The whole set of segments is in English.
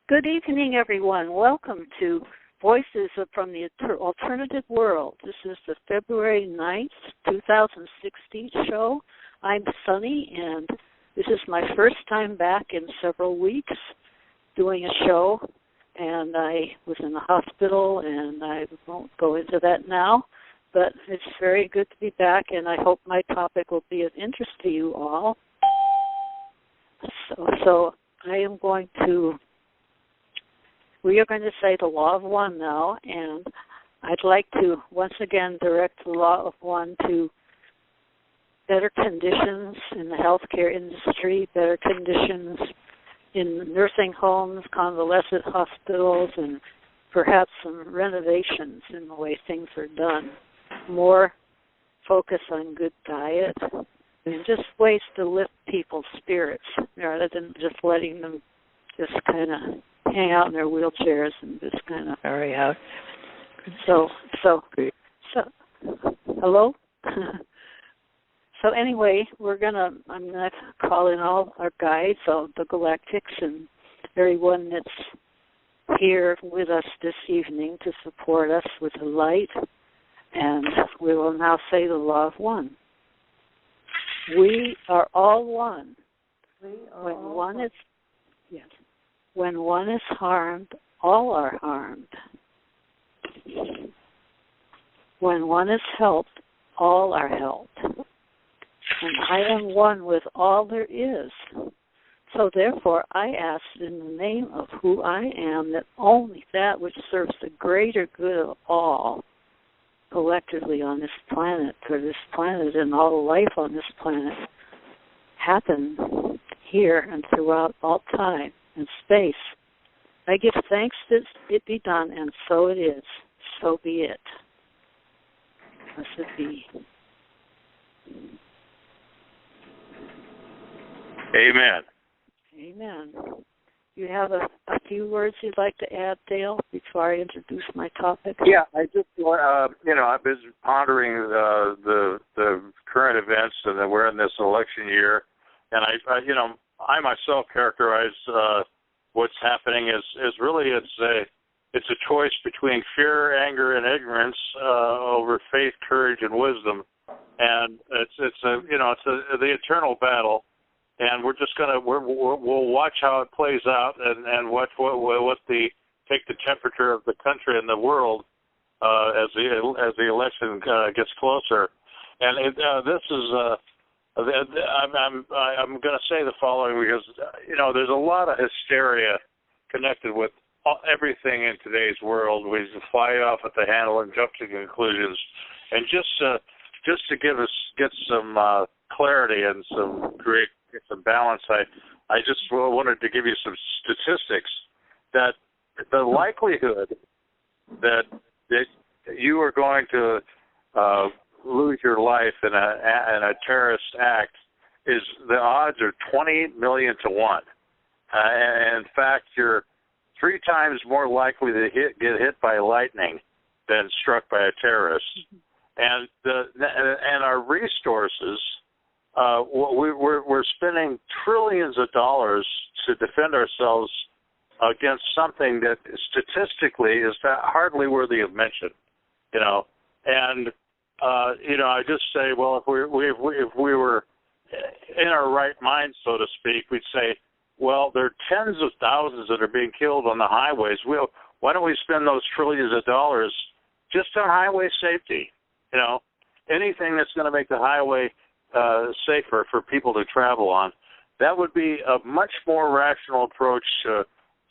Good evening, everyone. Welcome to Voices from the Alternative World. This is the February 9th, 2016 show. I'm Sunny, and this is my first time back in several weeks doing a show. And I was in the hospital, and I won't go into that now. But it's very good to be back, and I hope my topic will be of interest to you all. So I am going to... We are going to say the Law of One now, and I'd like to once again direct the Law of One to better conditions in the healthcare industry, better conditions in nursing homes, convalescent hospitals, and perhaps some renovations in the way things are done. More focus on good diet, and just ways to lift people's spirits rather than just letting them just kind of hang out in their wheelchairs and just kind of hurry out. So, hello? So anyway, I'm gonna call in all our guides, all the galactics, and everyone that's here with us this evening to support us with the light. And we will now say the Law of One. We are all one. When one is harmed, all are harmed. When one is helped, all are helped. And I am one with all there is. So therefore, I ask in the name of who I am that only that which serves the greater good of all collectively on this planet, for this planet and all the life on this planet, happen here and throughout all time and space. I give thanks that it be done, and so it is. So be it. Thus it be. Amen. Amen. You have a few words you'd like to add, Dale, before I introduce my topic? Yeah, I just, I've been pondering the current events, and we're in this election year, and I myself characterize what's happening as really it's a choice between fear, anger, and ignorance over faith, courage, and wisdom, and it's the eternal battle. And we're just we'll watch how it plays out, and take the temperature of the country and the world as the election gets closer. And this is I'm going to say the following because there's a lot of hysteria connected with everything in today's world. We fly off at the handle and jump to conclusions, and just to get some clarity and get some balance, I just wanted to give you some statistics that the likelihood that you are going to lose your life in a terrorist act is the odds are 20 million to 1. In fact, you're 3 times more likely to get hit by lightning than struck by a terrorist. And our resources. We're spending trillions of dollars to defend ourselves against something that statistically is hardly worthy of mention, And I just say, well, if we were in our right mind, so to speak, we'd say, well, there are tens of thousands that are being killed on the highways. Why don't we spend those trillions of dollars just on highway safety? Anything that's going to make the highway safer for people to travel on. That would be a much more rational approach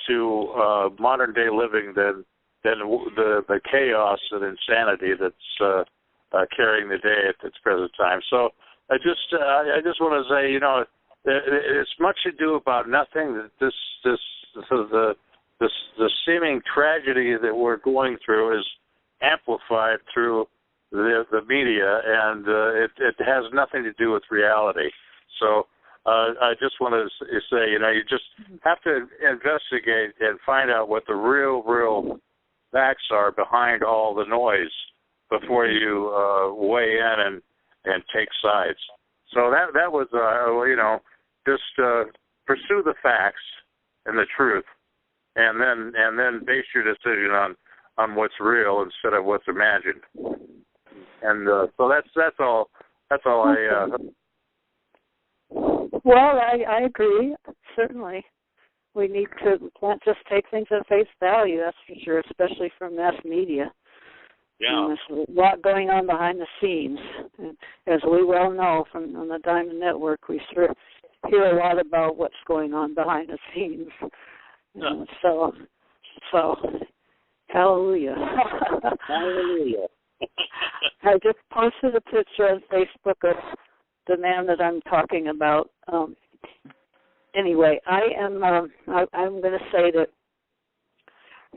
to modern day living than the chaos and insanity that's carrying the day at its present time. So I just want to say, it's much ado about nothing. That the seeming tragedy that we're going through is amplified through the media, and it has nothing to do with reality. So I just want to say, you just have to investigate and find out what the real facts are behind all the noise before you weigh in and take sides. So that was, just pursue the facts and the truth, and then base your decision on what's real instead of what's imagined. And so that's all. That's all I. Well, I agree. Certainly, we can't just take things at face value. That's for sure, especially from mass media. Yeah. There's a lot going on behind the scenes. And as we well know on the Diamond Network, we sure hear a lot about what's going on behind the scenes. Yeah. So, hallelujah. Hallelujah. I just posted a picture on Facebook of the man that I'm talking about. Anyway, I'm going to say that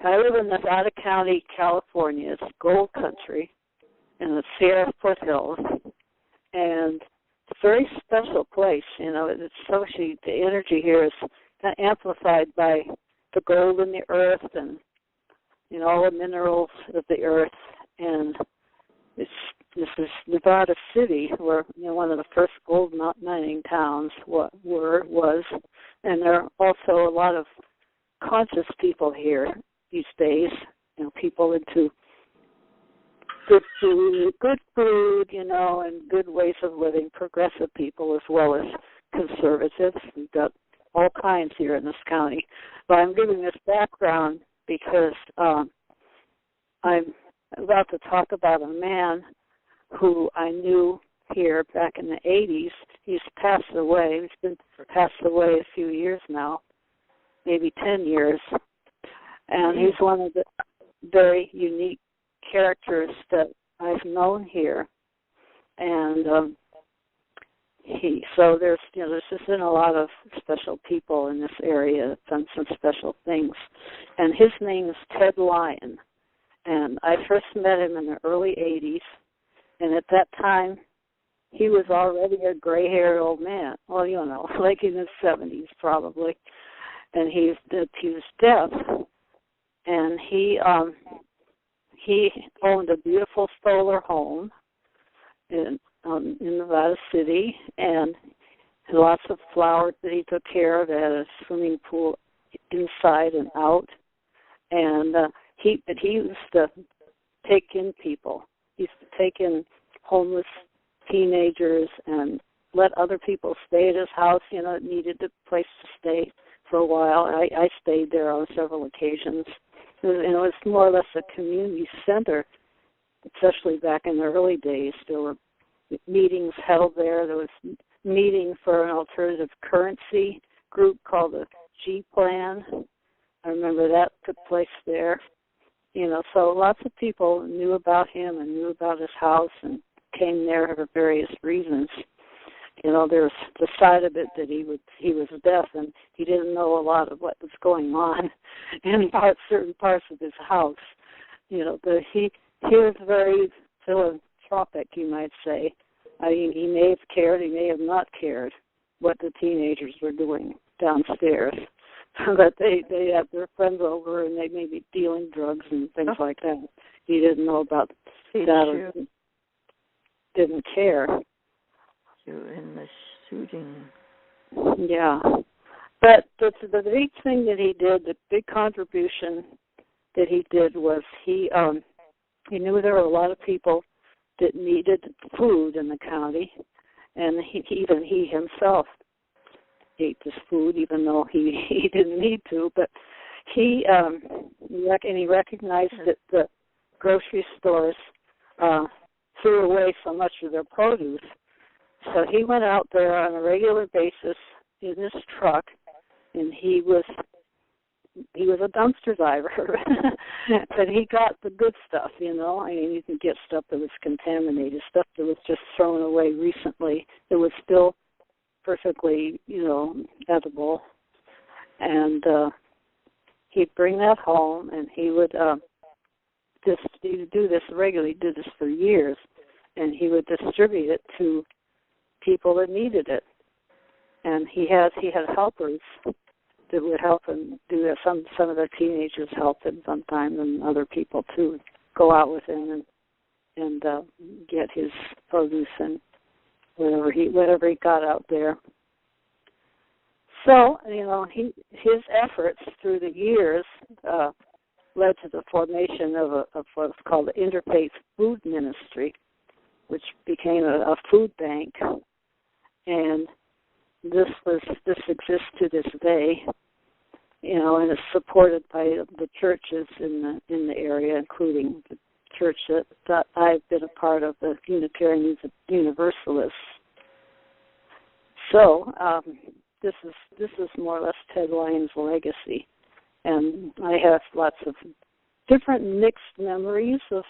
I live in Nevada County, California. It's gold country in the Sierra foothills, and it's a very special place. It's the energy here is kind of amplified by the gold in the earth and all the minerals of the earth. And this is Nevada City, where one of the first gold mining towns was, and there are also a lot of conscious people here these days. People into good food, and good ways of living. Progressive people as well as conservatives. We've got all kinds here in this county. But I'm giving this background because I'm about to talk about a man who I knew here back in the 80s. He's passed away. He's been passed away a few years now, maybe 10 years. And he's one of the very unique characters that I've known here. And so there's just been a lot of special people in this area that have done some special things. And his name is Ted Lyon. And I first met him in the early 80s, and at that time, he was already a gray-haired old man. Well, like in his 70s probably. And he was deaf, and he owned a beautiful solar home in Nevada City, and lots of flowers that he took care of. It had a swimming pool inside and out, and he used to take in people. He used to take in homeless teenagers and let other people stay at his house. It needed a place to stay for a while. I stayed there on several occasions. It was more or less a community center, especially back in the early days. There were meetings held there. There was meeting for an alternative currency group called the G-Plan. I remember that took place there. So lots of people knew about him and knew about his house and came there for various reasons. There's the side of it that he was deaf and he didn't know a lot of what was going on in certain parts of his house. He was very philanthropic, you might say. I mean, he may have cared, he may have not cared what the teenagers were doing downstairs. But they have their friends over and they may be dealing drugs and things like that. He didn't know about that or didn't care. In the shooting. Yeah. But the big thing that he did, the big contribution that he did was he knew there were a lot of people that needed food in the county, and even he himself ate this food, even though he didn't need to. But he recognized that the grocery stores threw away so much of their produce. So he went out there on a regular basis in his truck, and he was a dumpster diver, but he got the good stuff, I mean, you can get stuff that was contaminated, stuff that was just thrown away recently that was still perfectly, edible. And he'd bring that home, and he would he'd do this regularly, do this for years, and he would distribute it to people that needed it. And he had helpers that would help him do that. Some of the teenagers helped him sometimes, and other people too go out with him and get his produce and whatever he got out there. So his efforts through the years led to the formation of what's called the Interfaith Food Ministry, which became a food bank, and this exists to this day, and it's supported by the churches in the area, including the church that I've been a part of, the Unitarian Universalists. So this is more or less Ted Lyon's legacy, and I have lots of different mixed memories of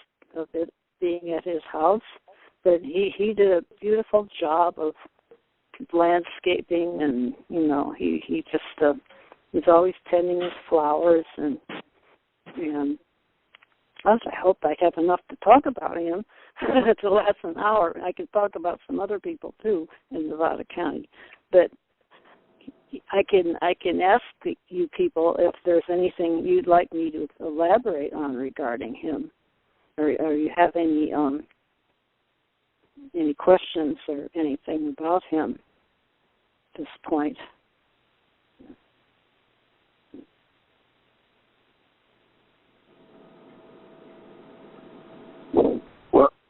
it being at his house. But he did a beautiful job of landscaping, and he just was always tending his flowers, and I hope I have enough to talk about him to last an hour. I can talk about some other people too in Nevada County, but I can ask you people if there's anything you'd like me to elaborate on regarding him, or you have any questions or anything about him at this point.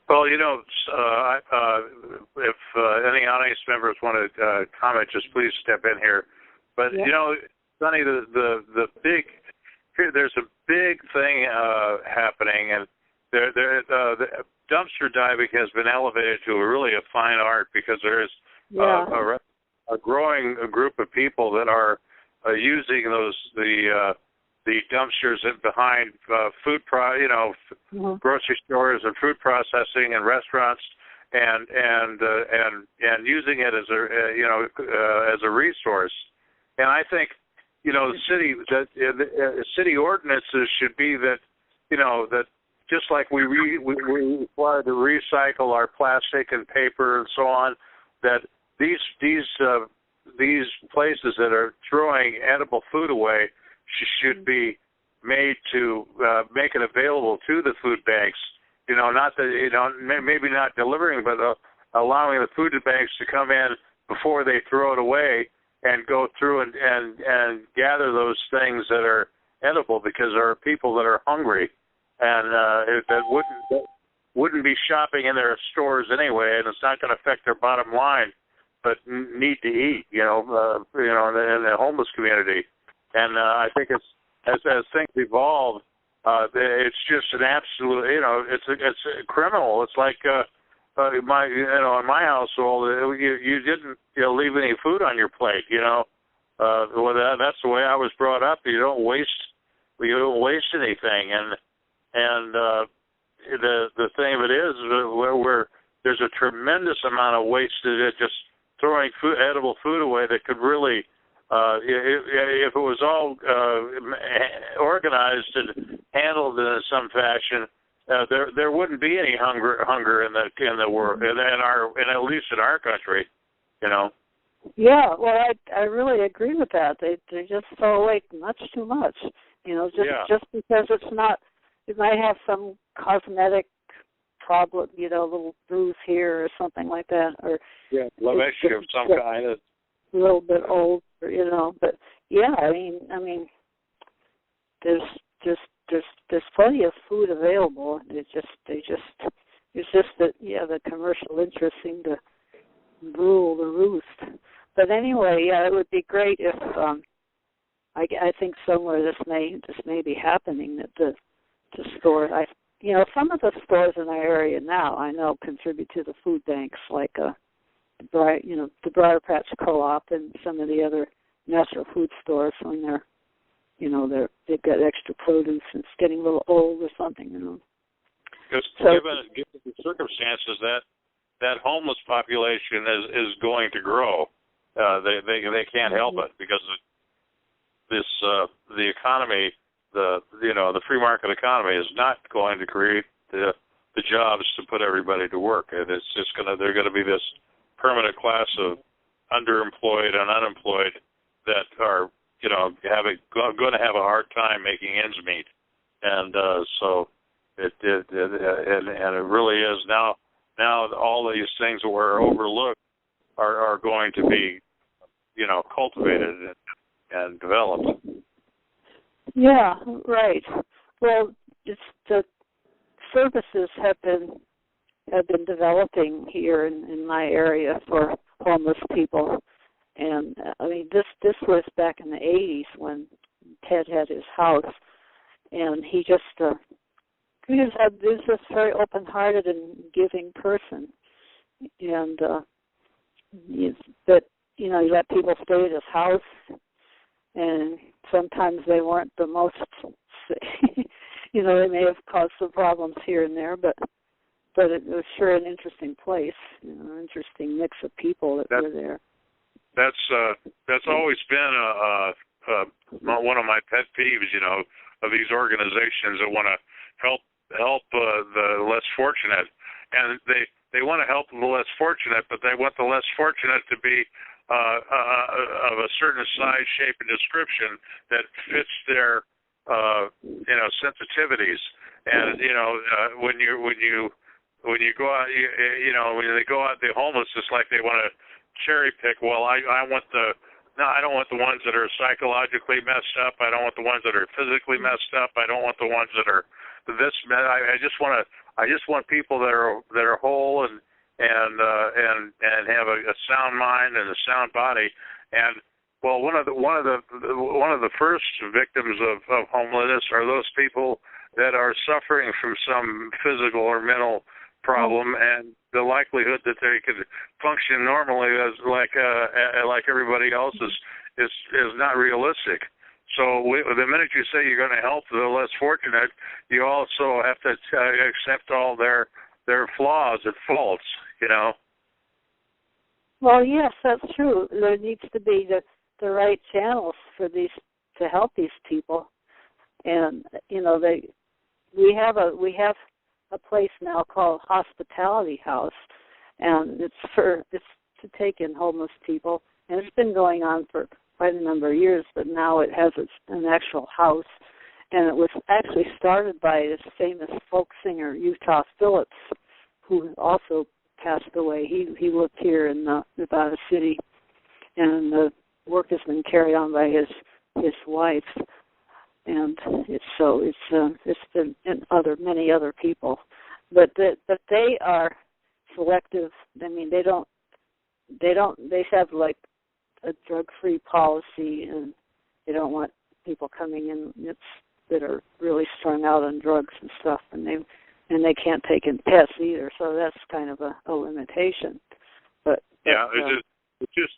Well, if any audience members want to comment, just please step in here. But yeah. Sonny, the big there's a big thing happening, and the dumpster diving has been elevated to a fine art, because there is a growing group of people that are using the dumpsters behind grocery stores and food processing and restaurants, and using it as a resource. And I think the city ordinances should be that that just like we require to recycle our plastic and paper and so on, that these places that are throwing edible food away should be made to make it available to the food banks. Not that maybe not delivering, but allowing the food banks to come in before they throw it away and go through and gather those things that are edible, because there are people that are hungry and that wouldn't be shopping in their stores anyway, and it's not going to affect their bottom line, but need to eat. In the homeless community. And I think as things evolve, it's just an absolute, it's a criminal. It's like in my household, you didn't leave any food on your plate. Well, that's the way I was brought up. You don't waste anything. And the thing of it is, where there's a tremendous amount of wastage, just throwing edible food away that could really. If it was all organized and handled in some fashion, there wouldn't be any hunger in the world, and at least in our country, Yeah, well, I really agree with that. They just throw away much too much, just because it's not. It might have some cosmetic problem, little bruise here or something like that, or blemish of some kind. A little bit old. But I mean, there's plenty of food available. It's just that the commercial interests seem to rule the roost. But anyway, it would be great if I think somewhere this may be happening, that the stores some of the stores in our area now I know contribute to the food banks, like the Briar Patch Co-op and some of the other natural food stores, when they've got extra produce and it's getting a little old or something, Because given the circumstances, that homeless population is going to grow. They can't help it because this the economy, the free market economy is not going to create the jobs to put everybody to work. And it's just they're gonna be this permanent class of underemployed and unemployed that are going to have a hard time making ends meet. And so it really is now all these things that were overlooked are going to be cultivated and developed. Yeah, right. Well, it's the services have been developing here in my area for homeless people, and I mean this was back in the 80s when Ted had his house, and he was just very open-hearted and giving person, and he let people stay at his house, and sometimes they weren't the most, they may have caused some problems here and there, but it was sure an interesting place, an interesting mix of people that were there. That's always been one of my pet peeves, of these organizations that want to help the less fortunate, and they want to help the less fortunate, but they want the less fortunate to be of a certain size, shape, and description that fits their sensitivities. And when you go out, when they go out, the homeless, it's like they want to cherry pick. Well, I don't want the ones that are psychologically messed up. I don't want the ones that are physically messed up. I don't want the ones that are this. I just want people that are whole and have a sound mind and a sound body. And well, one of the first victims of homelessness are those people that are suffering from some physical or mental problem, and the likelihood that they could function normally as like everybody else is not realistic. So the minute you say you're going to help the less fortunate, you also have to accept all their flaws and faults. Well, yes, that's true. There needs to be the right channels for these to help these people, and we have a place now called Hospitality House, and it's to take in homeless people, and it's been going on for quite a number of years, but now it has an actual house, and it was actually started by this famous folk singer Utah Phillips, who also passed away. He lived here in Nevada City, and the work has been carried on by his wife, and it's been many other people, but they are selective. I mean, they have like a drug-free policy, and they don't want people coming in that are really strung out on drugs and stuff, and they can't take in pets either. So that's kind of a limitation. But yeah, it just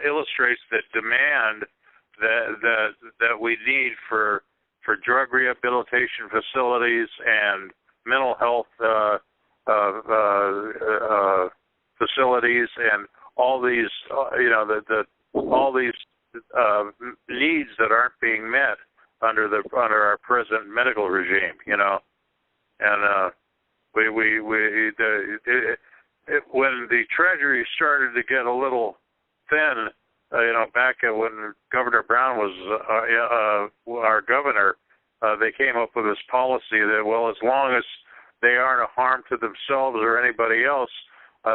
illustrates the demand that we need for drug rehabilitation facilities and mental health facilities and all these all these needs that aren't being met under our present medical regime, and when the Treasury started to get a little thin, back when Governor Brown was our governor, they came up with this policy that, well, as long as they aren't a harm to themselves or anybody else,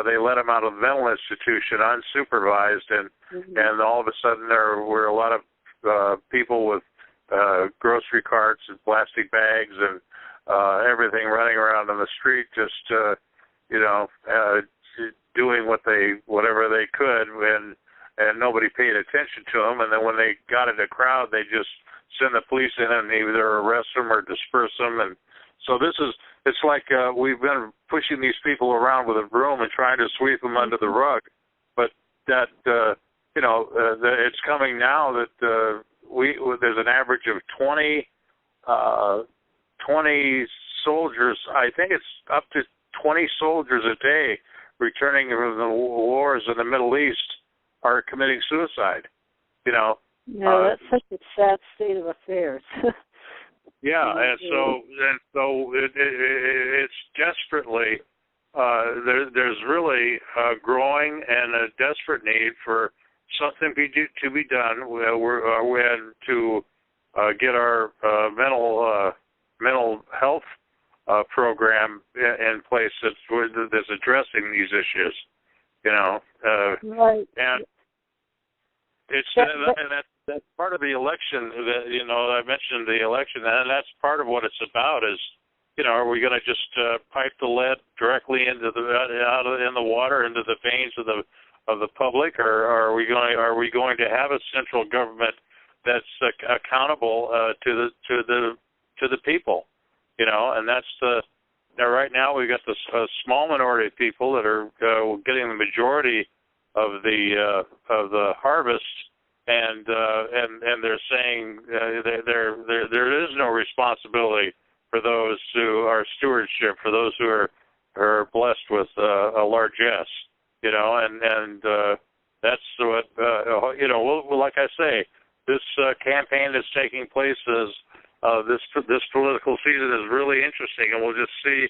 they let them out of the mental institution unsupervised, and all of a sudden there were a lot of people with grocery carts and plastic bags and everything running around on the street, just doing whatever they could, and nobody paid attention to them. And then when they got in a crowd, they just send the police in and either arrest them or disperse them. And so it's like we've been pushing these people around with a broom and trying to sweep them under the rug. But that it's coming now that there's an average of 20 soldiers. I think it's up to 20 soldiers a day returning from the wars in the Middle East are committing suicide. You know. No, that's such a sad state of affairs. Yeah, and so it's desperately there's really a growing and a desperate need for something to be done. We had to get our mental health program in place that's addressing these issues. You know, right. And it's that's part of the election. That, you know, I mentioned the election, and that's part of what it's about. Is, you know, are we going to just pipe the lead directly into in the water into the veins of the public, or are we going to have a central government that's accountable to the people? You know, and that's right now we've got this small minority of people that are getting the majority of the harvest. And they're saying there is no responsibility for those who are stewardship, for those who are blessed with a largesse, you know, and that's what you know. Well, like I say, this campaign that's taking place is this political season is really interesting, and we'll just see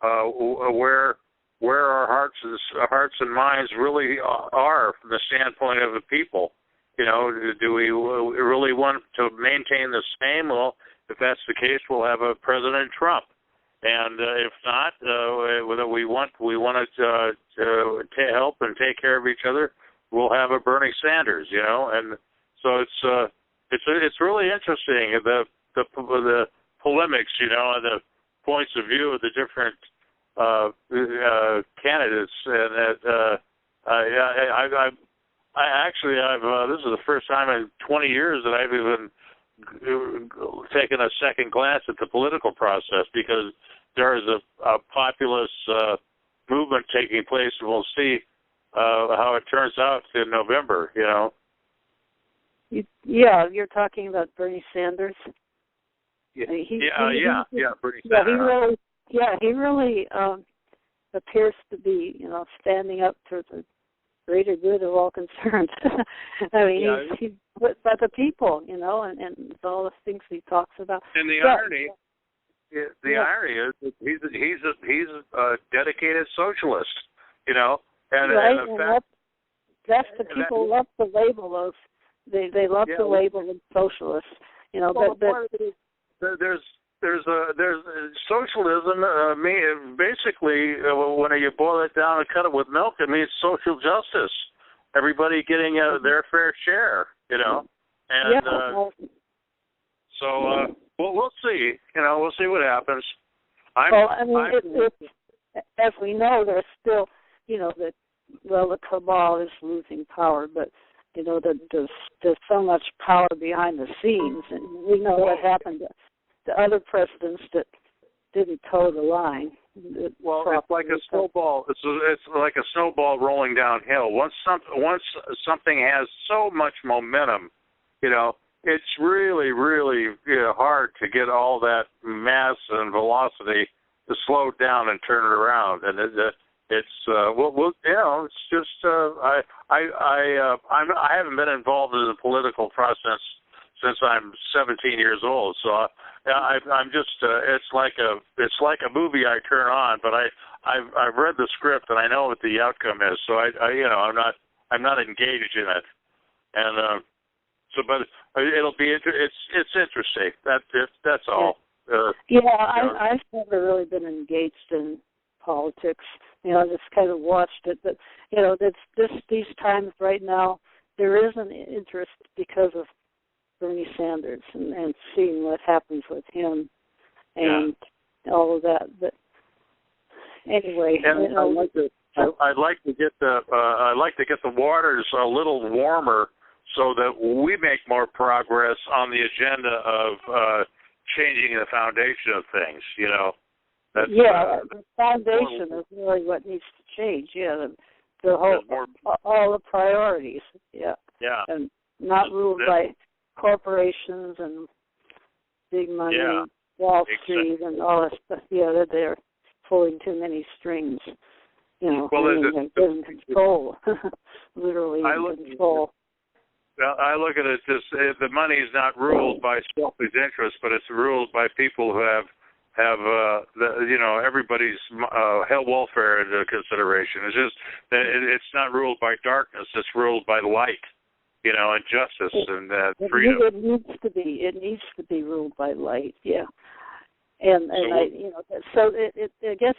where our hearts and minds really are from the standpoint of the people. You know, do we really want to maintain the same? Well, if that's the case, we'll have a President Trump, and if not, we want to help and take care of each other, we'll have a Bernie Sanders. You know, and so it's really interesting the polemics, you know, and the points of view of the different candidates, and this is the first time in 20 years that I've even taken a second glance at the political process, because there is a populist movement taking place, and we'll see how it turns out in November, you know. Yeah, you're talking about Bernie Sanders. Bernie Sanders. He really appears to be, you know, standing up for the greater good of all concerned. I mean, he's by the people, you know, and all the things he talks about. And the irony is that he's a dedicated socialist, you know, and that's the people love to label those. They love to label them socialists, you know. Well, there's socialism. Basically, when you boil it down and cut it with milk, it means social justice. Everybody getting their fair share, you know. And we'll see. You know, we'll see what happens. As we know, there's still, you know, the cabal is losing power, but you know, there's so much power behind the scenes, and we know what happened to other presidents that didn't toe the line. Well, it's like a snowball. It's like a snowball rolling downhill. Once something has so much momentum, you know, it's really, really, you know, hard to get all that mass and velocity to slow down and turn it around. And it's you know, it's just I haven't been involved in the political process since I'm 17 years old. So I'm just it's like a movie I turn on, but I've read the script and I know what the outcome is. So I you know, I'm not engaged in it, and but it'll be it's interesting. That's all. I've never really been engaged in politics. You know, I just kind of watched it, but you know, these times right now, there is an interest because of Bernie Sanders and seeing what happens with him and all of that. But anyway, and you know, I'd like to get the waters a little warmer so that we make more progress on the agenda of changing the foundation of things. You know. The foundation is really what needs to change. Yeah, the whole all the priorities. Yeah. And not ruled by corporations and big money, Wall Street, and all that stuff. Yeah, they're pulling too many strings. in control, literally in control. I look at it as the money is not ruled by selfish interest, but it's ruled by people who have everybody's health welfare into consideration. It's just it's not ruled by darkness; it's ruled by light, and justice and freedom. It needs to be ruled by light, yeah. And so I guess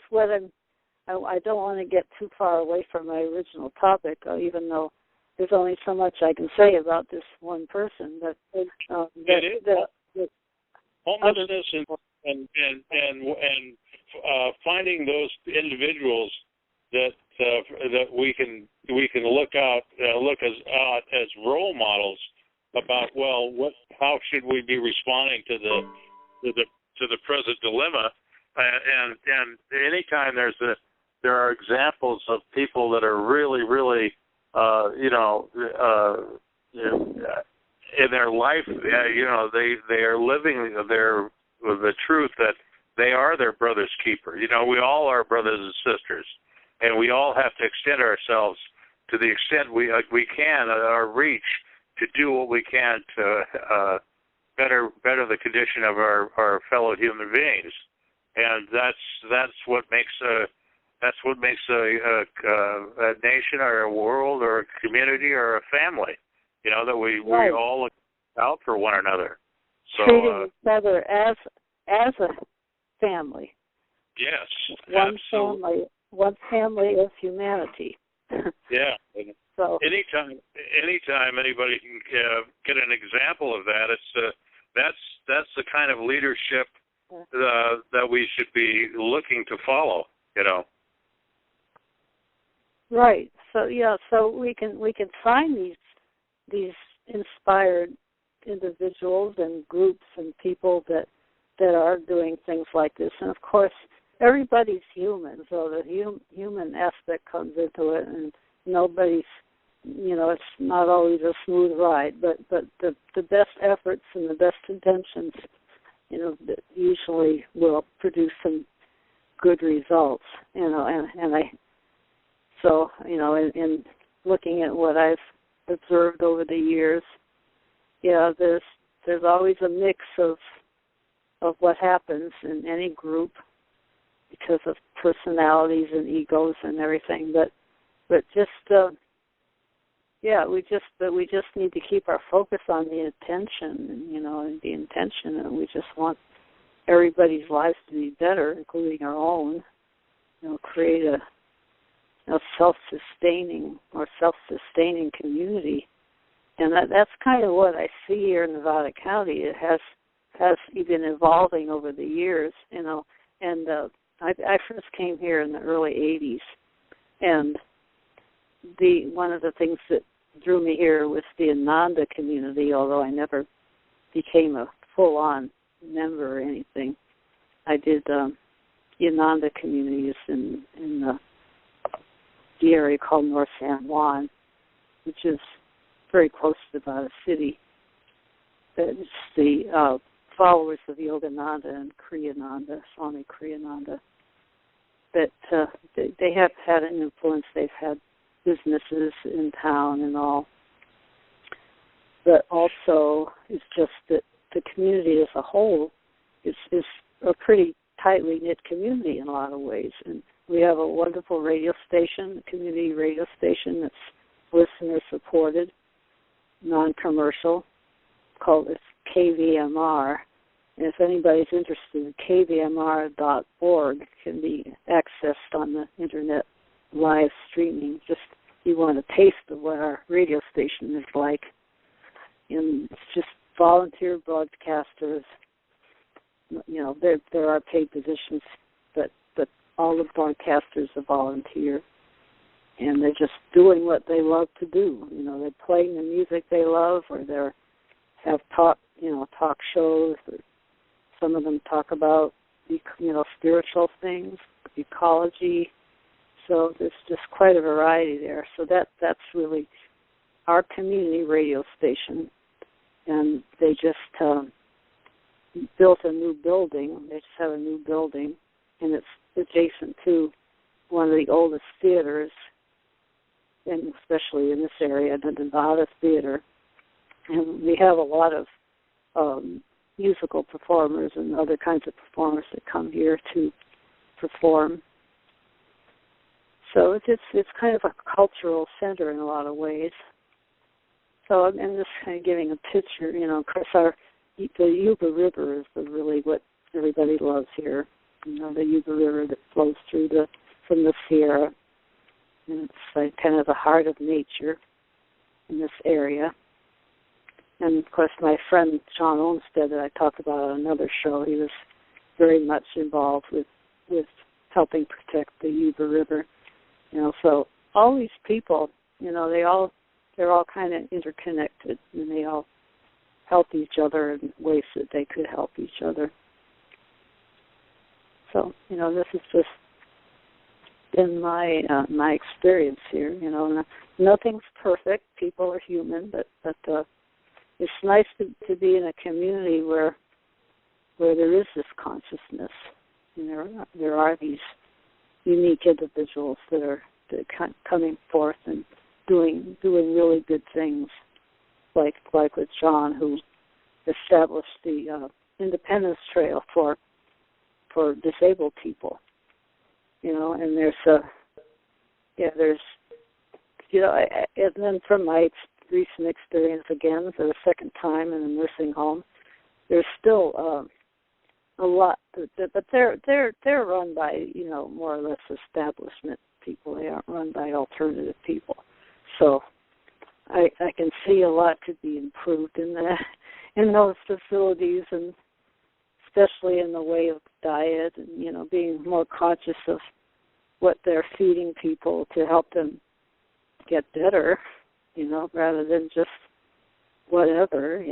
I don't want to get too far away from my original topic, even though there's only so much I can say about this one person. But homelessness and finding those individuals that we can look as role models about how should we be responding to the present dilemma, and anytime there are examples of people that are really in their life, they are living the truth that they are their brother's keeper. We all are brothers and sisters, and we all have to extend ourselves to the extent we can, our reach, to do what we can to better the condition of our fellow human beings, and that's what makes a nation or a world or a community or a family. That we all look out for one another. So treating each other as a family. Yes, absolutely. One family of humanity. Yeah. So anytime anybody can get an example of that, that's the kind of leadership that we should be looking to follow. Right. So we can find these inspired individuals and groups and people that are doing things like this. And of course, everybody's human, so the human aspect comes into it, and nobody's, it's not always a smooth ride, but the best efforts and the best intentions, usually will produce some good results, in looking at what I've observed over the years, there's always a mix of what happens in any group because of personalities and egos and everything, but just we just need to keep our focus on the intention, and the intention, and we just want everybody's lives to be better, including our own. Create a self-sustaining community, and that's kind of what I see here in Nevada County. It has been evolving over the years, and I first came here in the early '80s, and one of the things that drew me here was the Ananda community. Although I never became a full-on member or anything, I did the Ananda communities in the area called North San Juan, which is very close to Nevada City. It's the followers of Yogananda and Kriyananda, Swami Kriyananda, that they have had an influence. They've had businesses in town and all. But also, it's just that the community as a whole is a pretty tightly knit community in a lot of ways. And we have a wonderful radio station, a community radio station that's listener supported, non-commercial, called KVMR. And if anybody's interested, kvmr.org can be accessed on the internet live streaming. Just you want a taste of what our radio station is like. And it's just volunteer broadcasters. There are paid positions, but all the broadcasters are volunteer, and they're just doing what they love to do. They're playing the music they love, or they have talk shows, or some of them talk about spiritual things, ecology. So there's just quite a variety there. So that's really our community radio station, and they just built a new building. They just have a new building, and it's adjacent to one of the oldest theaters, and especially in this area, the Nevada Theater. And we have a lot of musical performers and other kinds of performers that come here to perform. So it's kind of a cultural center in a lot of ways. So I'm just kind of giving a picture, of course, the Yuba River is really what everybody loves here. The Yuba River that flows from the Sierra, and it's like kind of the heart of nature in this area. And of course, my friend John Olmsted that I talked about on another show, he was very much involved with helping protect the Yuba River. So all these people, they're all kind of interconnected, and they all help each other in ways that they could help each other. So, this has just been my experience here. Nothing's perfect. People are human, but it's nice to be in a community where there is this consciousness, and there are these unique individuals that are coming forth and doing really good things, like with John, who established the Independence Trail for disabled people. And and then from my recent experience again for the second time in a nursing home, there's still a lot, but they're run by more or less establishment people. They aren't run by alternative people. So I can see a lot could be improved in those facilities, and especially in the way of diet and being more conscious of what they're feeding people to help them get better, rather than just whatever,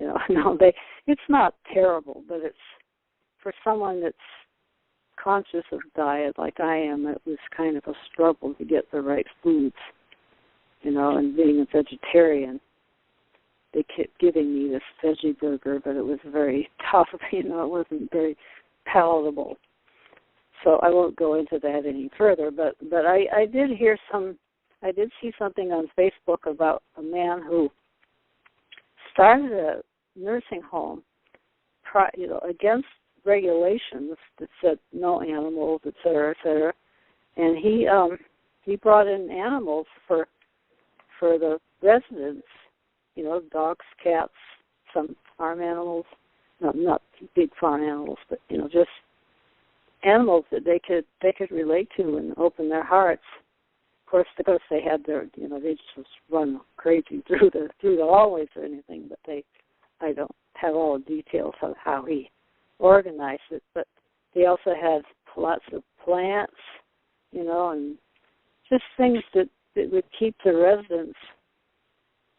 it's not terrible, but it's for someone that's conscious of diet like I am, it was kind of a struggle to get the right foods, and being a vegetarian, they kept giving me this veggie burger, but it was very tough, it wasn't very palatable. So I won't go into that any further, but I did see something on Facebook about a man who started a nursing home, against regulations that said no animals, et cetera, and he brought in animals for the residents, dogs, cats, some farm animals, no, not big farm animals, but just animals that they could relate to and open their hearts. Of course, because they had their, they just run crazy through the hallways or anything, but I don't have all the details of how he organized it, but they also had lots of plants, and just things that would keep the residents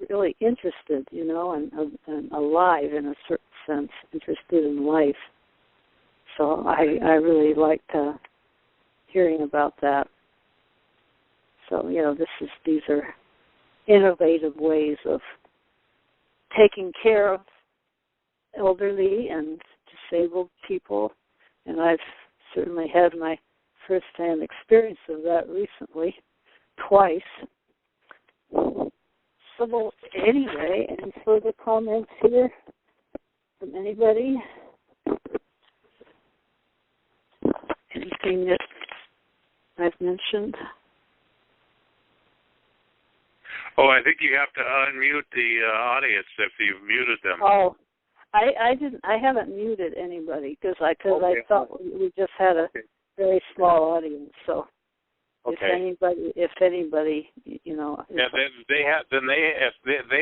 really interested, and alive in a certain sense, interested in life. So I really liked hearing about that. So, these are innovative ways of taking care of elderly and disabled people, and I've certainly had my first-hand experience of that recently, twice. So anyway, any further comments here from anybody? Anything that I've mentioned? Oh, I think you have to unmute the audience if you've muted them. Oh, I didn't. I haven't muted anybody because I thought we just had a very small audience. So if anybody, they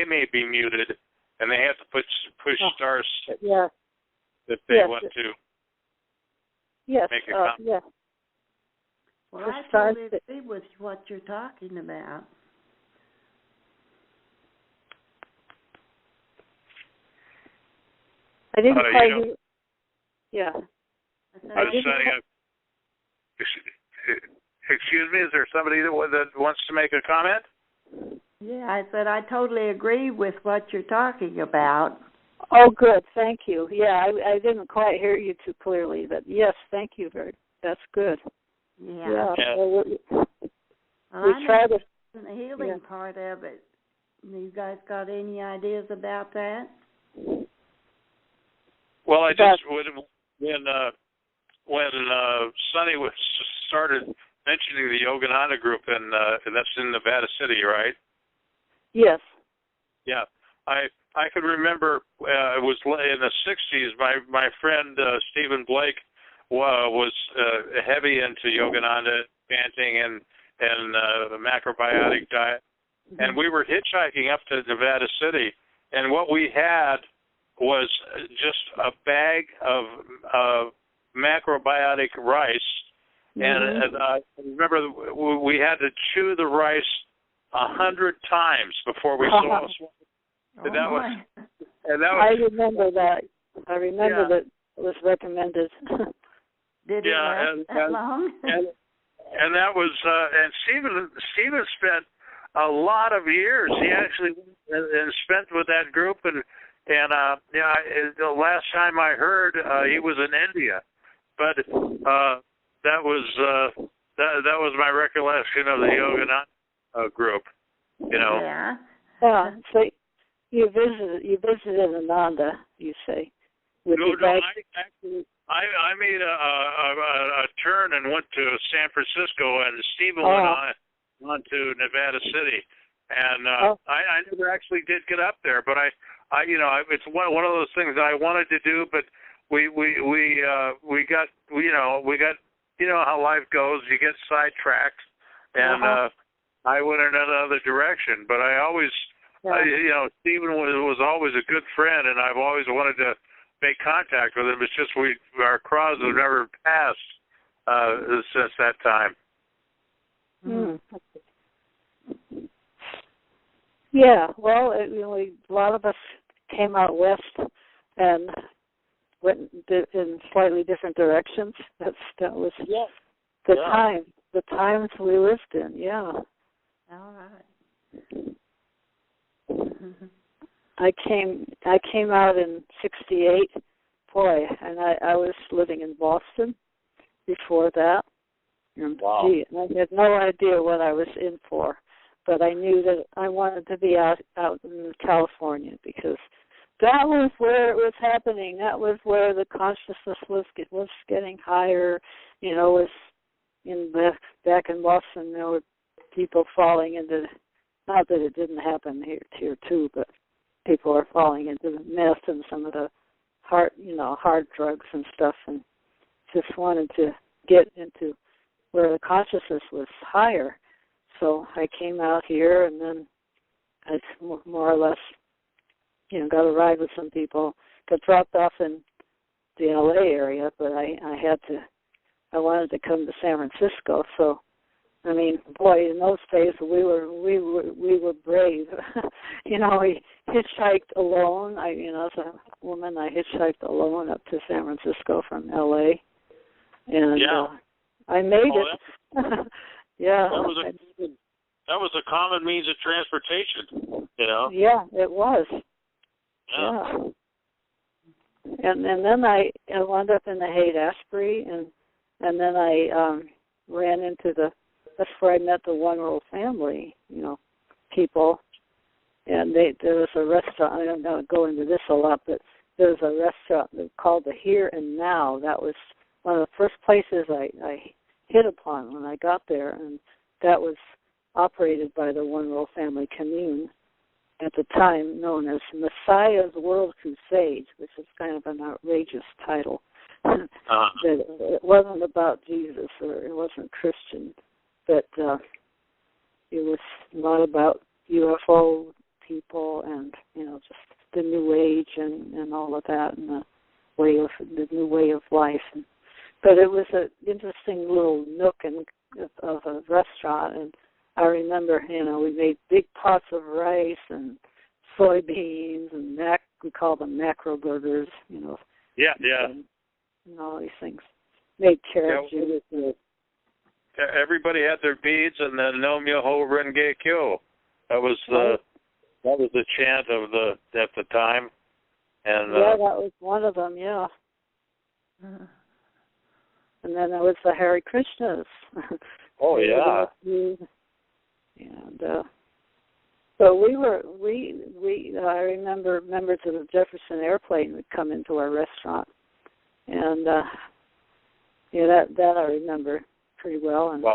may be muted, and they have to push stars. Yeah. If they want to. Yes. Make a comment. Yeah. Well, I totally agree with what you're talking about. I didn't quite hear. Yeah. Excuse me, is there somebody that wants to make a comment? Yeah, I said I totally agree with what you're talking about. Oh, good. Thank you. Yeah, I didn't quite hear you too clearly, but yes, thank you. That's good. Yeah. Well, we I try to. the healing part of it. You guys got any ideas about that? Well, I just when Sonny started mentioning the Yogananda group, and that's in Nevada City, right? Yes. Yeah, I could remember it was in the '60s. My friend Stephen Blake was heavy into Yogananda chanting and the macrobiotic diet, and we were hitchhiking up to Nevada City, and what we had was just a bag of macrobiotic rice, and I remember we had to chew the rice 100 times before we saw it. I remember that. I remember that it was recommended. Did it last that long? And that was and Stephen spent a lot of years. He actually spent with that group, and the last time I heard he was in India, but that was my recollection of the Yogananda group. Yeah. So you visited Ananda, you say? I made a turn and went to San Francisco, and Stephen went on to Nevada City, and I never actually did get up there, but I it's one of those things that I wanted to do, but we got how life goes. You get sidetracked, and I went in another direction. But I always, Stephen was always a good friend, and I've always wanted to make contact with him. It's just our crowds have never passed since that time. Yeah, well, a lot of us came out west and went in slightly different directions. That was the times we lived in. Yeah. All right. I came out in '68. Boy, and I was living in Boston before that. And gee, I had no idea what I was in for, but I knew that I wanted to be out in California because that was where it was happening. That was where the consciousness was getting higher. Was back in Boston, there were people falling into. Not that it didn't happen here too, but people are falling into the meth and some of the hard drugs and stuff, and just wanted to get into where the consciousness was higher. So I came out here, and then I more or less, got a ride with some people. Got dropped off in the LA area, but I wanted to come to San Francisco. So, I mean, boy, in those days we were brave. We hitchhiked alone. As a woman, I hitchhiked alone up to San Francisco from LA, and I made it. Yeah. That was a common means of transportation, Yeah, it was. Yeah. And then I wound up in the Haight-Ashbury, and then I ran into that's where I met the One World Family, people. And there was a restaurant. I don't know, go into this a lot, but there was a restaurant called the Here and Now. That was one of the first places I hit upon when I got there, and that was operated by the One World Family Commune, at the time known as Messiah's World Crusade, which is kind of an outrageous title. That it wasn't about Jesus, or it wasn't Christian, but it was not about UFO people and just the New Age and all of that, and the new way of life. But it was an interesting little nook of a restaurant, and I remember, we made big pots of rice and soybeans and we call them macro burgers, Yeah. And all these things. Made carrot juice. Everybody had their beads, and then Nom Yoho Renge Kyo. That was the chant of at the time. And that was one of them. Yeah. And then there was the Hare Krishnas. Oh, yeah. And so I remember members of the Jefferson Airplane would come into our restaurant, and that I remember pretty well. And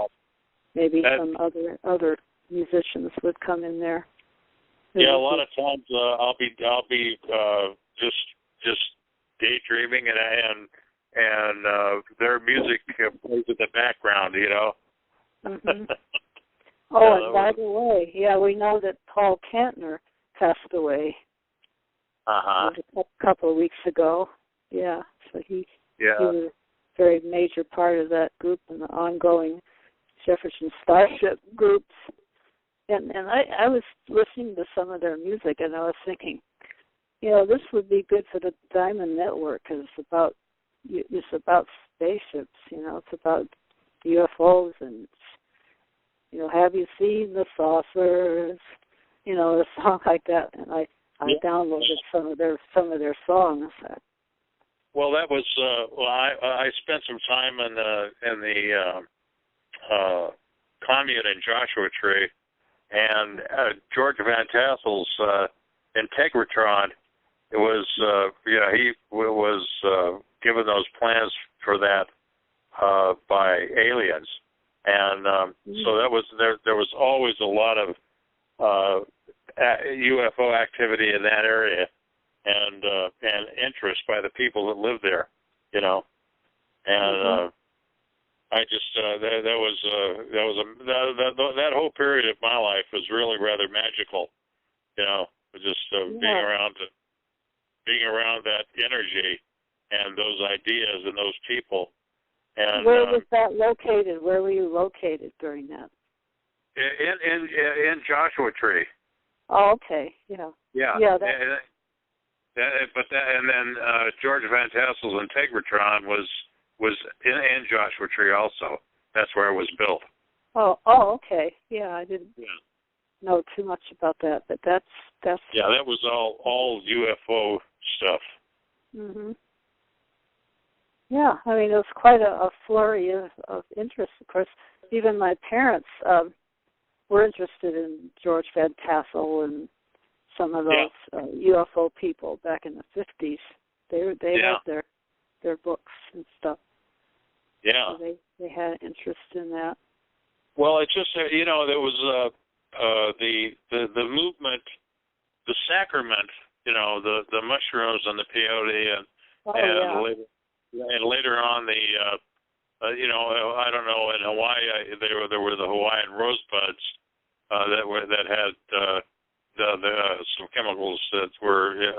maybe some other musicians would come in there. Yeah, a lot of times I'll be just daydreaming and their music plays in the background, you know. Mm-hmm. Oh, and by the way, we know that Paul Kantner passed away a couple of weeks ago. Yeah, so he was a very major part of that group and the ongoing Jefferson Starship groups. And I was listening to some of their music, and I was thinking, this would be good for the Diamond Network, because it's about spaceships, it's about UFOs, and have you seen the saucers? A song like that, and I downloaded some of their songs. Well, that was I spent some time in the commune in Joshua Tree, and George Van Tassel's Integratron. It was he was given those plans for that by aliens. And so that was there was always a lot of UFO activity in that area, and interest by the people that lived there, And I just that whole period of my life was really rather magical, just being around that energy and those ideas and those people. And where was that located? Where were you located during that? In Joshua Tree. Oh, okay. Yeah. Yeah. Yeah. And then George Van Tassel's Integratron was in Joshua Tree also. That's where it was built. Oh, okay. Yeah, I didn't know too much about that, but that's. Yeah, that was all UFO stuff. Mhm. Yeah, I mean, it was quite a flurry of interest. Of course, even my parents were interested in George Van Tassel and some of those UFO people back in the 50s. They had their books and stuff. Yeah. So they had interest in that. Well, it's just there was the movement, the sacrament, the mushrooms and the peyote and later on the I don't know, in Hawaii there were the Hawaiian rosebuds that had some chemicals that were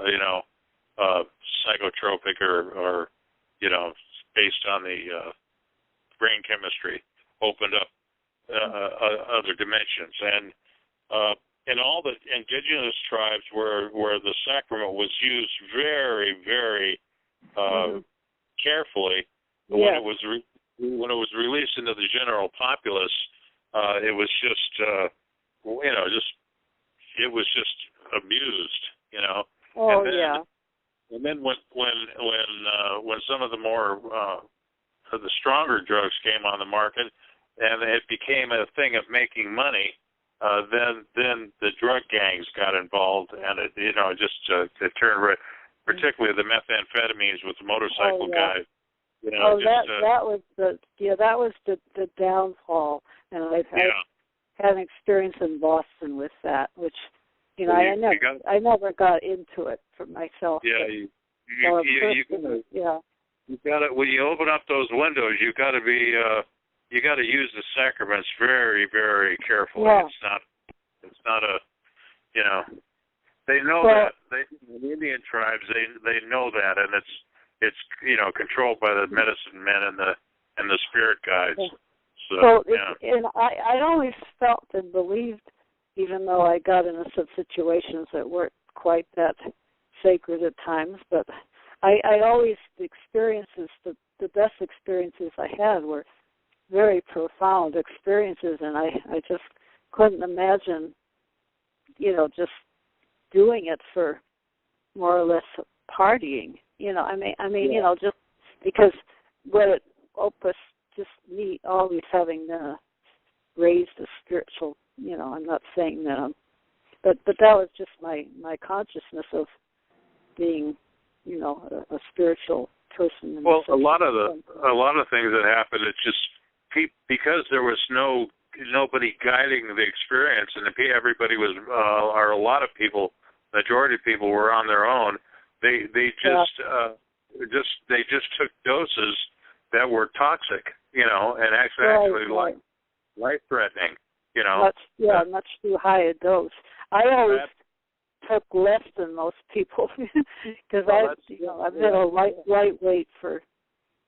psychotropic or based on the brain chemistry, opened up other dimensions, and all the indigenous tribes where the sacrament was used very, very carefully. When it was released into the general populace, it was just it was just abused, Oh, And then when some of the more the stronger drugs came on the market, and it became a thing of making money, then the drug gangs got involved, and it turned red, particularly the methamphetamines with the motorcycle guys. That was the downfall, and I had an experience in Boston with that, which I never got into it for myself. Yeah, you got to, when you open up those windows, you got to be you got to use the sacraments very, very carefully. Yeah. It's not a they know that the Indian tribes they know that, and it's controlled by the medicine men and the spirit guides. And I always felt and believed, even though I got into some situations that weren't quite that sacred at times, but I always, the best experiences I had were very profound experiences, and I just couldn't imagine, just doing it for more or less partying. Just because what opus, just me always having raised a spiritual, I'm not saying that but that was just my consciousness of being, a spiritual person. Well, a lot of things that happened, it's just because there was nobody guiding the experience, and everybody was, or a lot of people, majority of people were on their own. They just took doses that were toxic, and actually life-threatening, Much too high a dose. I always took less than most people because I've been a lightweight for.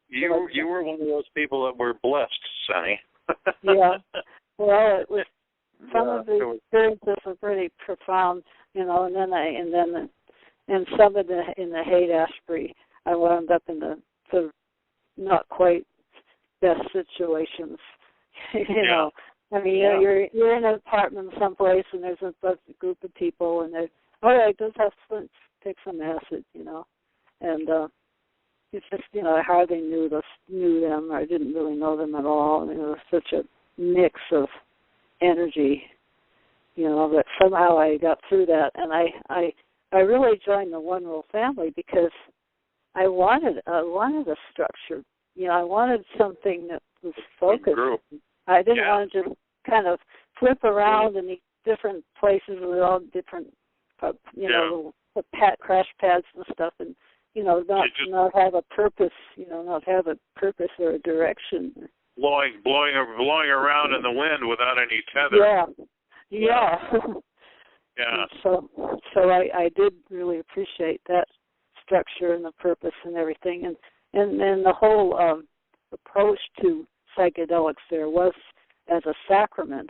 You were one of those people that were blessed, Sonny. Yeah. Well, it was some of the experiences were pretty profound, and some of in the Haight-Ashbury, I wound up in the sort of not quite best situations. Know, I mean, you're in an apartment someplace, and there's a group of people, and they're all right. Let's take some acid, and it's just I hardly knew them, or I didn't really know them at all. And it was such a mix of energy, that somehow I got through that, and I really joined the One Rule family because I wanted a structure. I wanted something that was focused. I didn't want to just kind of flip around in these different places with all different, little crash pads and stuff, and not have a purpose. Not have a purpose or a direction. Blowing around in the wind without any tether. Yeah. Yeah. So I did really appreciate that structure and the purpose and everything, and the whole approach to psychedelics there was as a sacrament.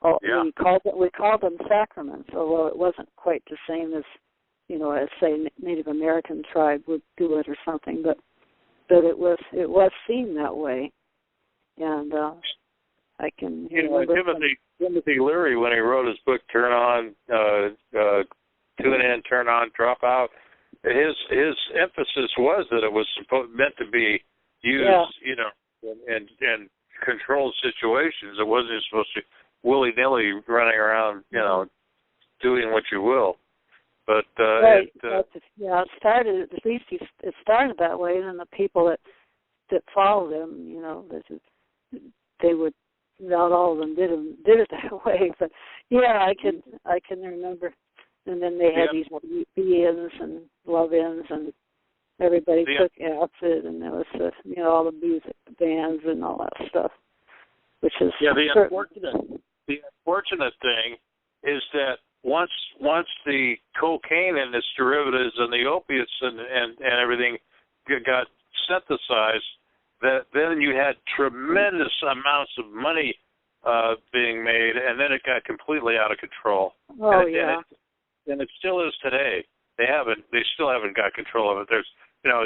We called them sacraments, although it wasn't quite the same as as say Native American tribe would do it or something, but it was seen that way, and I can Timothy Leary, when he wrote his book Turn On, Tune In, Turn On, Drop Out, his emphasis was that it was meant to be used, in controlled situations. It wasn't supposed to willy-nilly running around, doing what you will. But it started, at least it started that way, and then the people that followed him, they would, not all of them did it that way, but I can remember. And then they had these be-ins and love-ins, and everybody took acid, and there was all the music bands and all that stuff, which is the unfortunate thing is that once the cocaine and its derivatives and the opiates and everything got synthesized, then you had tremendous amounts of money being made, and then it got completely out of control. And it still is today. They still haven't got control of it. There's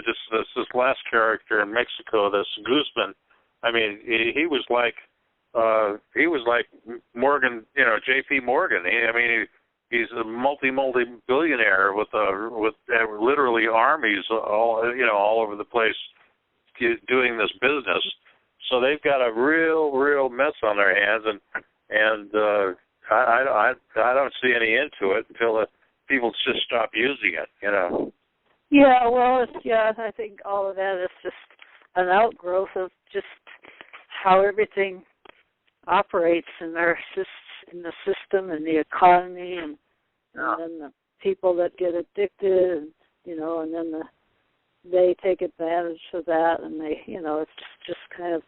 just this last character in Mexico, this Guzman. I mean, he was like Morgan, J.P. Morgan. He's a multi-billionaire with literally armies all over the place doing this business. So they've got a real mess on their hands, and I don't see any end to it until people just stop using it. Yeah, well, I think all of that is just an outgrowth of just how everything operates in the system and the economy, and then the people that get addicted, and then they take advantage of that, and they, it's just kind of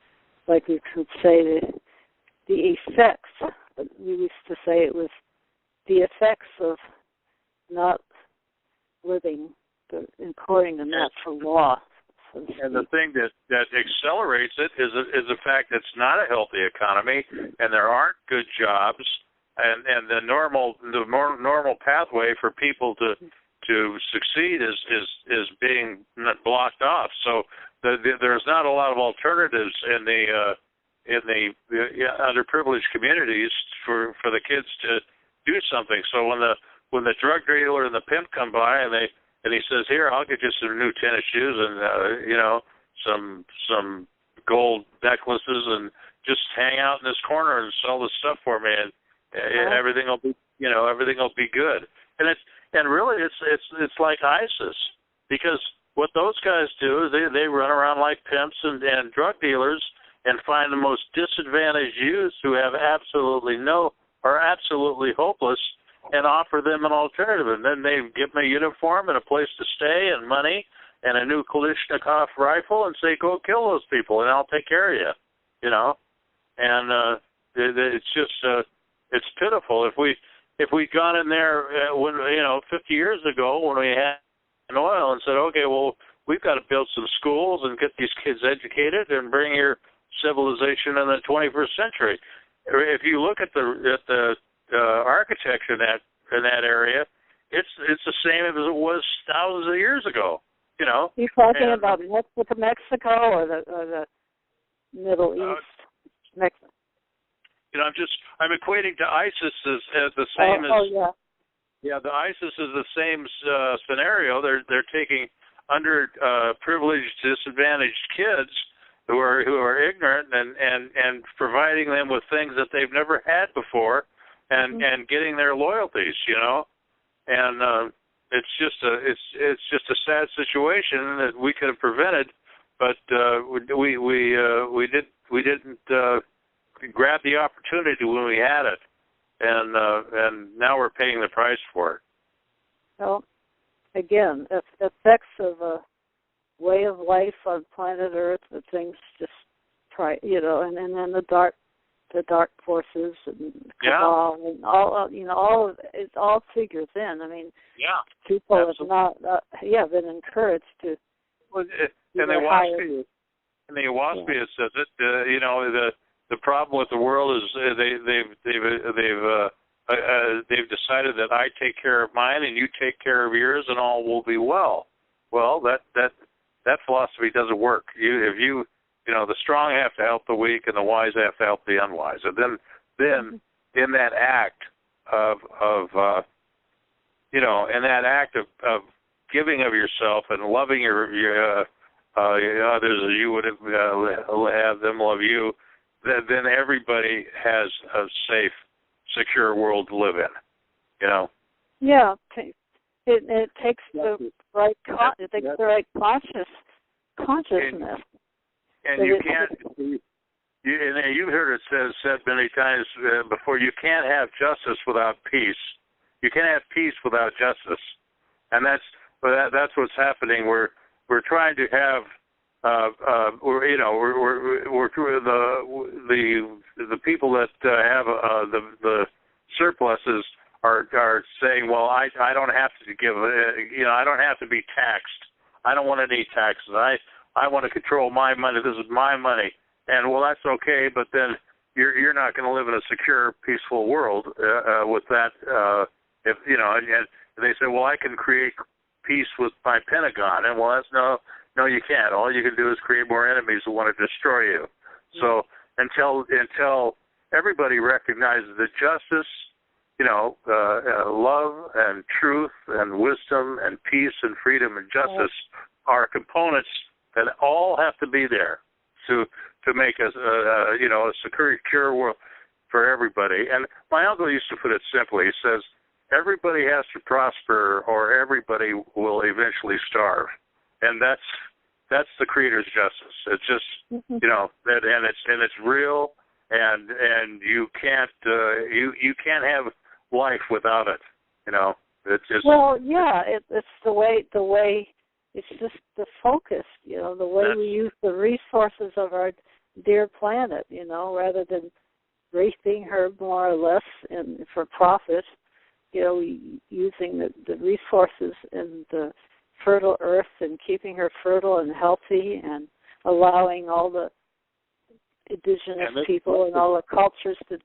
like we could say the effects. We used to say it was the effects of not living according to natural law. And the thing that accelerates it is the fact that it's not a healthy economy, and there aren't good jobs, and the normal pathway for people to succeed is being blocked off. So there's not a lot of alternatives in the underprivileged communities for the kids to do something. So when the drug dealer and the pimp come by and he says, "Here, I'll get you some new tennis shoes and some gold necklaces and just hang out in this corner and sell the stuff for me, and everything will be, everything will be good. And really it's like ISIS, because what those guys do is they run around like pimps and drug dealers and find the most disadvantaged youths who have are absolutely hopeless, and offer them an alternative. And then they give them a uniform and a place to stay and money and a new Kalashnikov rifle and say, go kill those people and I'll take care of you, And it's just it's pitiful. If we'd gone in there when 50 years ago when we had oil and said, okay, well, we've got to build some schools and get these kids educated and bring your civilization in the 21st century. If you look at the architecture in that area, it's the same as it was thousands of years ago. You're talking about Mexico or the Middle East? Mexico. I'm equating to ISIS as the same as. Oh yeah. Yeah, the ISIS is the same scenario. They're taking underprivileged, disadvantaged kids who are ignorant and providing them with things that they've never had before, and getting their loyalties, and it's just a sad situation that we could have prevented, but we didn't grab the opportunity when we had it, and now we're paying the price for it. Well, again, effects of a way of life on planet Earth, that things just and then the dark forces and cabal and all of it all figures in. I mean, people absolutely. have not been encouraged to. Well, and the Waspian says it. The problem with the world is they've decided that I take care of mine and you take care of yours and all will be well. Well, that philosophy doesn't work. The strong have to help the weak and the wise have to help the unwise. And then in that act of giving of yourself and loving your others as you would have them love you, then everybody has a safe, secure world to live in. Yeah, it takes the right consciousness. And you can't. You've heard it said many times before. You can't have justice without peace. You can't have peace without justice, and that's what's happening. We're trying to have. We're the people that have the surpluses are saying, well, I don't have to give. I don't have to be taxed. I don't want any taxes. I want to control my money. This is my money, and well, that's okay. But then you're not going to live in a secure, peaceful world with that. And they say, well, I can create peace with my Pentagon, and well, that's no, you can't. All you can do is create more enemies who want to destroy you. So until everybody recognizes that justice, love and truth and wisdom and peace and freedom and justice are components that all have to be there to make us a secure world for everybody. And my uncle used to put it simply. He says, everybody has to prosper or everybody will eventually starve. And that's the Creator's justice. It's just and it's real, and you can't have life without it. It's just it's the way it's just the focus. The way we use the resources of our dear planet. Rather than raping her more or less for profit. Using the resources and the fertile earth and keeping her fertile and healthy and allowing all the indigenous people and all the cultures to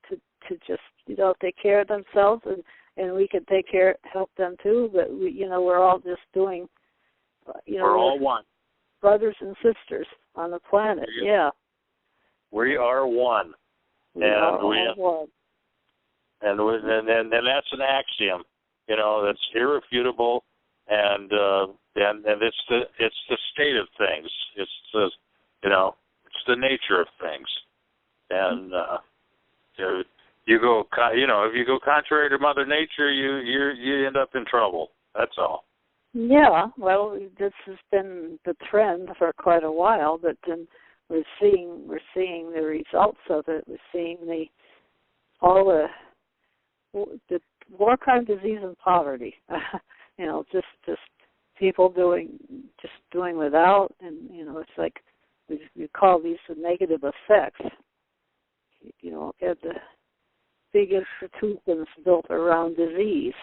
just take care of themselves and we can help them too, but we're all just doing we're all one, brothers and sisters on the planet. We are one. One. And that's an axiom, that's irrefutable, and it's the state of things. It's the the nature of things. And you go, if you go contrary to Mother Nature, you end up in trouble. That's all. Yeah, well, this has been the trend for quite a while, but then we're seeing the results of it. We're seeing all the war, crime, disease, and poverty. Just people doing without, and it's like we call these the negative effects. At the big institutions built around disease.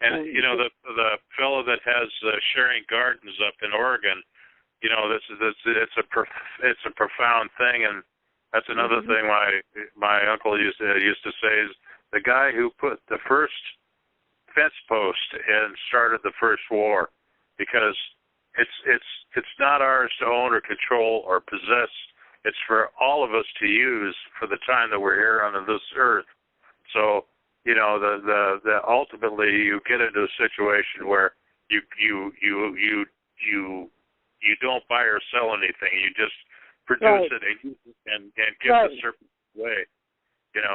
And the fellow that has Sharing Gardens up in Oregon, it's a profound thing, and that's another thing my uncle used to say is the guy who put the first fence post and started the first war, because it's not ours to own or control or possess. It's for all of us to use for the time that we're here on this earth. So, the ultimately you get into a situation where you don't buy or sell anything. You just produce it and give it a certain way.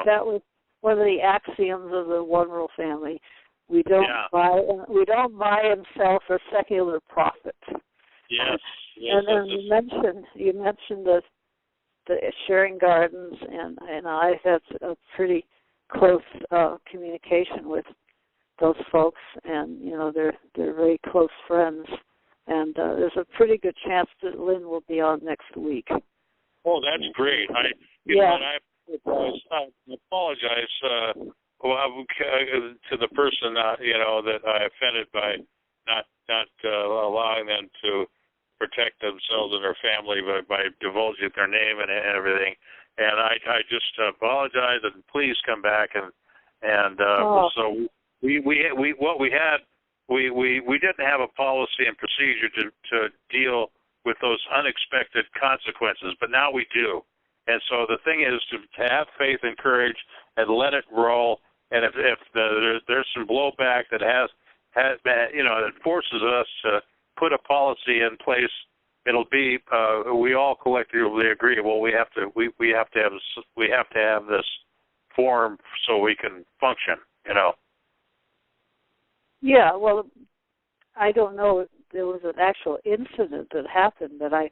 That was one of the axioms of the One World Family. We don't buy and sell for secular profit. Yes. And then you mentioned the Sharing Gardens, and I've had a pretty close communication with those folks, and they're very close friends, and there's a pretty good chance that Lynn will be on next week. Oh, that's great. I apologize to the person that I offended by not allowing them to protect themselves and their family by divulging their name and everything. And I just apologize, and please come back. So we didn't have a policy and procedure to deal with those unexpected consequences, but now we do. And so the thing is to have faith and courage and let it roll. And if there's some blowback that that forces us to put a policy in place, it'll be we all collectively agree. Well, we have to have this form so we can function. Yeah. Well, I don't know if there was an actual incident that happened, but I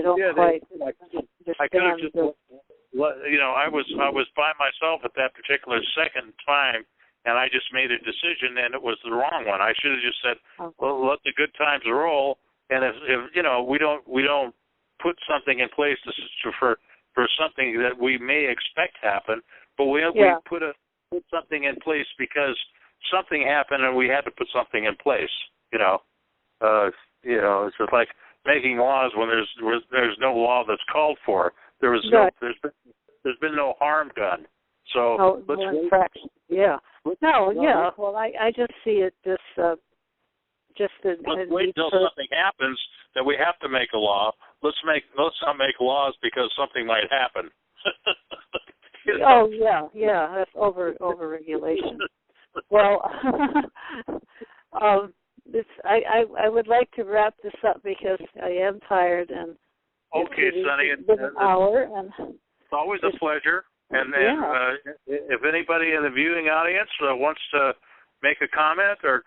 don't quite understand. I could have just, I was by myself at that particular second time, and I just made a decision, and it was the wrong one. I should have just said, well, let the good times roll. And if we don't put something in place for something that we may expect happen, but we put something in place because something happened and we had to put something in place. It's just like making laws when there's no law that's called for. There's been no harm done. So let's wait. Well, I just see it let's wait until something happens that we have to make a law. Let's not make laws because something might happen. Oh yeah, that's over regulation. Well, I would like to wrap this up because I am tired and okay, Sonny, it's been an hour and it's always a pleasure. And if anybody in the viewing audience wants to make a comment or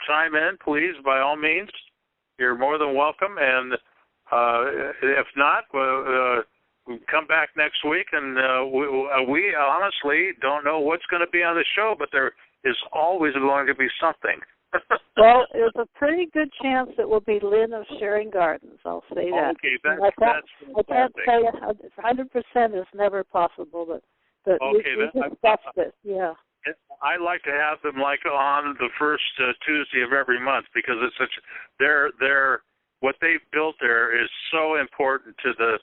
chime in, please, by all means, you're more than welcome. And if not, we'll come back next week. And we honestly don't know what's going to be on the show, but there is always going to be something. Well, there's a pretty good chance it will be Lynn of Sharing Gardens. I'll say that. Okay, I can't say 100% is never possible, but we discussed it. Yeah. I like to have them on the first Tuesday of every month because it's they're what they've built there is so important to the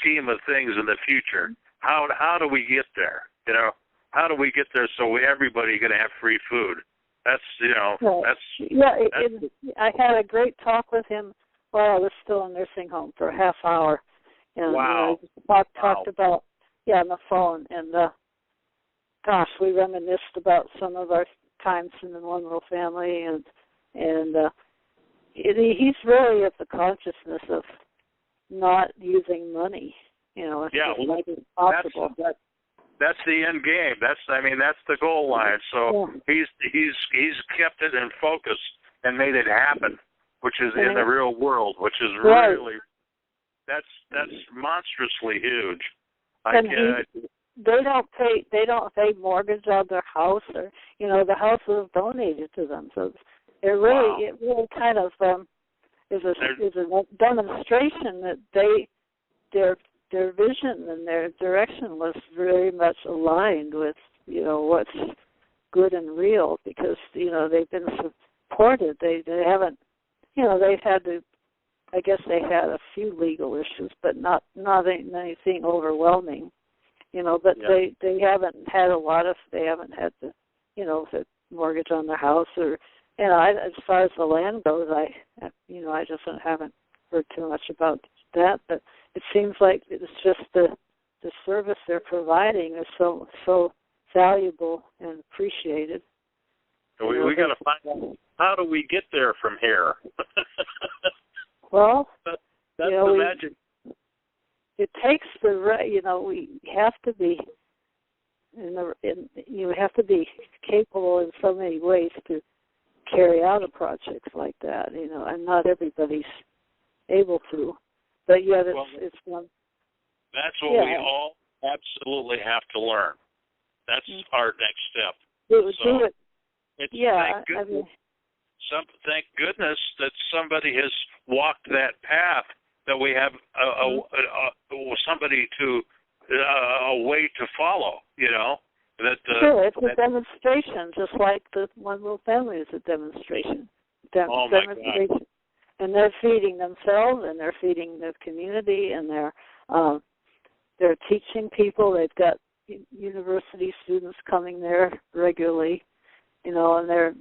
scheme of things in the future. How do we get there? How do we get there so everybody can have free food? I had a great talk with him while I was still in nursing home for a half hour, and talked about on the phone, and gosh, we reminisced about some of our times in the One World Family, and he's really at the consciousness of not using money It's Yeah, just well, like it's possible. That's the end game. That's the goal line. So he's kept it in focus and made it happen, which is in the real world, which is really that's monstrously huge. They don't pay mortgage on their house, or the house was donated to them. So it really kind of is a demonstration that their vision and their direction was very much aligned with what's good and real, because they've been supported. They haven't they've had to. I guess they had a few legal issues, but not anything overwhelming. But they haven't had they haven't had the mortgage on their house, or as far as the land goes, I just haven't heard too much about that. But it seems like it's just the service they're providing is so valuable and appreciated. We got to find out, how do we get there from here? Well, that's the magic. It takes we have to be you have to be capable in so many ways to carry out a project like that, and not everybody's able to. But yet it's one. That's what we all absolutely have to learn. That's our next step. Do it. Thank goodness that somebody has walked that path, that we have somebody a way to follow, Sure, it's a demonstration, just like the One World Family is a demonstration. Demonstration. God. And they're feeding themselves, and they're feeding the community, and they're teaching people. They've got university students coming there regularly, and they're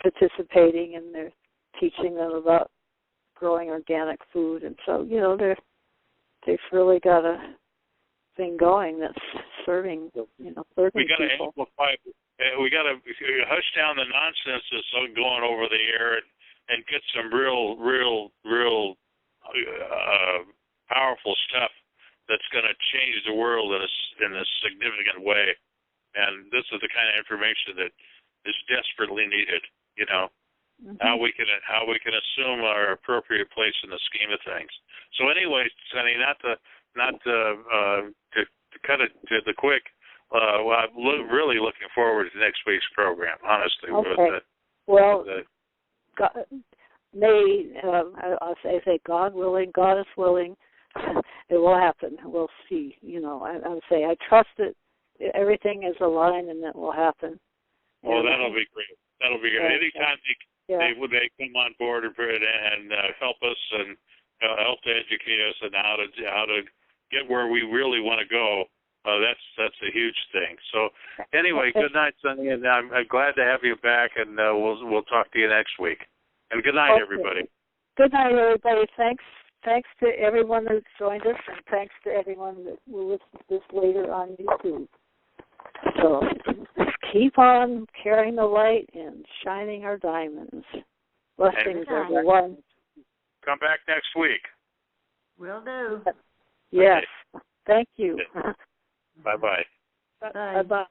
participating, and they're teaching them about growing organic food, and so they've really got a thing going that's serving people. We got to amplify. We got to hush down the nonsense that's going over the air, and get some real powerful stuff that's going to change the world in a significant way. And this is the kind of information that is desperately needed. How we can assume our appropriate place in the scheme of things. So anyway, Sonny, not to cut it to the quick. I'm really looking forward to next week's program. Honestly, okay. God, I'll say God willing, God is willing. It will happen. We'll see. I would say I trust it. Everything is aligned, and it will happen. Well, that'll be great. That'll be great. Anytime they come on board and help us and help to educate us on how to get where we really want to go, that's a huge thing. So anyway, good night, Sonny, and I'm glad to have you back, and we'll talk to you next week. And good night, everybody. Good night, everybody. Thanks to everyone who's joined us, and thanks to everyone that will listen to this later on YouTube. So just keep on carrying the light and shining our diamonds. Blessings, everyone. Come back next week. Will do. Yes. Okay. Thank you. Bye-bye. Bye-bye.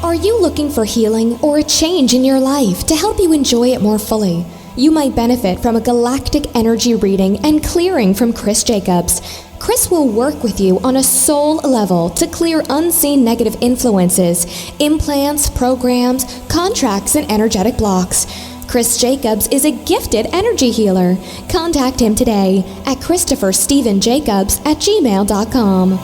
Are you looking for healing or a change in your life to help you enjoy it more fully? You might benefit from a galactic energy reading and clearing from Chris Jacobs. Chris will work with you on a soul level to clear unseen negative influences, implants, programs, contracts, and energetic blocks. Chris Jacobs is a gifted energy healer. Contact him today at ChristopherStephenJacobs@gmail.com.